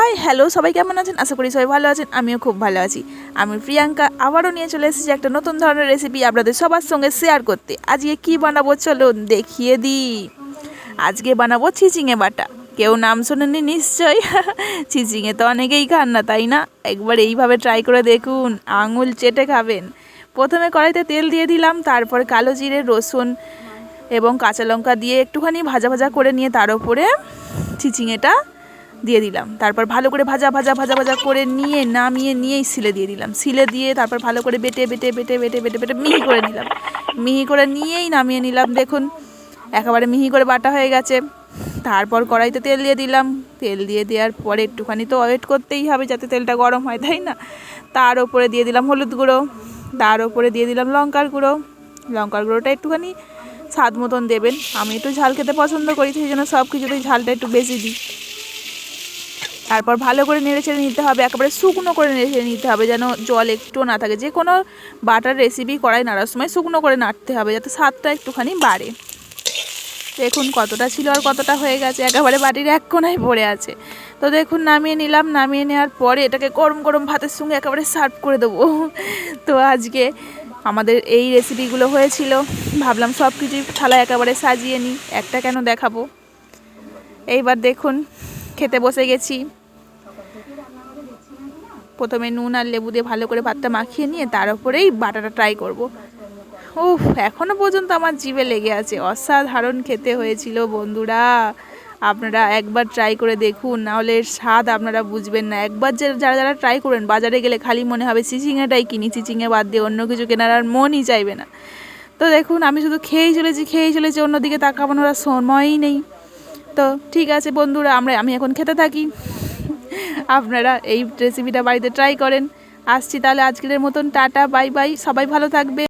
Hi hello, সবাই কেমন আছেন? আশা করি সবাই ভালো আছেন। আমিও খুব ভালো আছি। আমি প্রিয়াঙ্কা আবারও নিয়ে চলে এসেছি একটা নতুন ধরনের রেসিপি আপনাদের সবার সঙ্গে শেয়ার করতে। আজকে কি বানাবো চলুন দেখিয়ে দিই। আজকে বানাবো চিচিঙে বাটা। কেউ নাম শোনেননি নিশ্চয়ই। চিচিঙে তো অনেকেই খান না, তাই না? একবার এইভাবে ট্রাই করে দেখুন, আঙুল চেটে খাবেন। প্রথমে কড়াইতে তেল দিয়ে দিলাম, তারপর কালো জিরে, রসুন এবং কাঁচা লঙ্কা দিয়ে একটুখানি ভাজা ভাজা করে নিয়ে তার উপরে চিচিঙেটা দিয়ে দিলাম। তারপর ভালো করে ভাজা ভাজা ভাজা ভাজা করে নিয়ে নামিয়ে নিয়েই সিলে দিয়ে দিলাম। সিলে দিয়ে তারপর ভালো করে বেটে বেটে বেটে বেটে বেটে বেটে মিহি করে নিলাম। মিহি করে নিয়েই নামিয়ে নিলাম। দেখুন একেবারে মিহি করে বাটা হয়ে গেছে। তারপর কড়াইতে তেল দিয়ে দিলাম। তেল দিয়ে দেওয়ার পরে একটুখানি তো ওয়েট করতেই হবে যাতে তেলটা গরম হয়, তাই না? তার উপরে দিয়ে দিলাম হলুদ গুঁড়ো, তার উপরে দিয়ে দিলাম লঙ্কার গুঁড়ো। লঙ্কার গুঁড়োটা একটুখানি স্বাদ মতন দেবেন। আমি একটু ঝাল খেতে পছন্দ করি, সেই জন্য সব কিছুতেই ঝালটা একটু বেশি দিই। তারপর ভালো করে নেড়ে ছেড়ে নিতে হবে, একেবারে শুকনো করে নেড়ে ছেড়ে নিতে হবে, যেন জল একটু না থাকে। যে কোনো বাটার রেসিপি কড়াই নাড়ার সময় শুকনো করে নাড়তে হবে যাতে স্বাদটা একটুখানি বাড়ে। দেখুন কতটা ছিল আর কতটা হয়ে গেছে, একেবারে বাটির এক কোণায় পড়ে আছে। তো দেখুন নামিয়ে নিলাম। নামিয়ে নেওয়ার পরে এটাকে গরম গরম ভাতের সঙ্গে একেবারে সার্ভ করে দেবো। তো আজকে আমাদের এই রেসিপিগুলো হয়েছিল, ভাবলাম সব কিছুই থালায় একেবারে সাজিয়ে নিই, একটা কেন দেখাবো। এইবার দেখুন খেতে বসে গেছি। প্রথমে নুন আর লেবু দিয়ে ভালো করে ভাতটা মাখিয়ে নিয়ে তার উপরেই বাটাটা ট্রাই করব। উফ, এখনও পর্যন্ত আমার জিভে লেগে আছে। অসাধারণ খেতে হয়েছিল বন্ধুরা। আপনারা একবার ট্রাই করে দেখুন, নাহলে এর স্বাদ আপনারা বুঝবেন না। একবার যারা যারা ট্রাই করবেন, বাজারে গেলে খালি মনে হবে চিচিঙেটাই কিনি, চিচিঙে বাদ দিয়ে অন্য কিছু কেনার আর মনই চাইবে না। তো দেখুন আমি শুধু খেয়েই চলেছি, অন্যদিকে তাকানোর আর সময়ই নেই। তো ঠিক আছে বন্ধুরা, আমি এখন খেতে থাকি। আপনারা এই রেসিপিটা বাড়িতে ট্রাই করেন। আসছি তাহলে আজকের মতন, টাটা বাই বাই, সবাই ভালো থাকবে।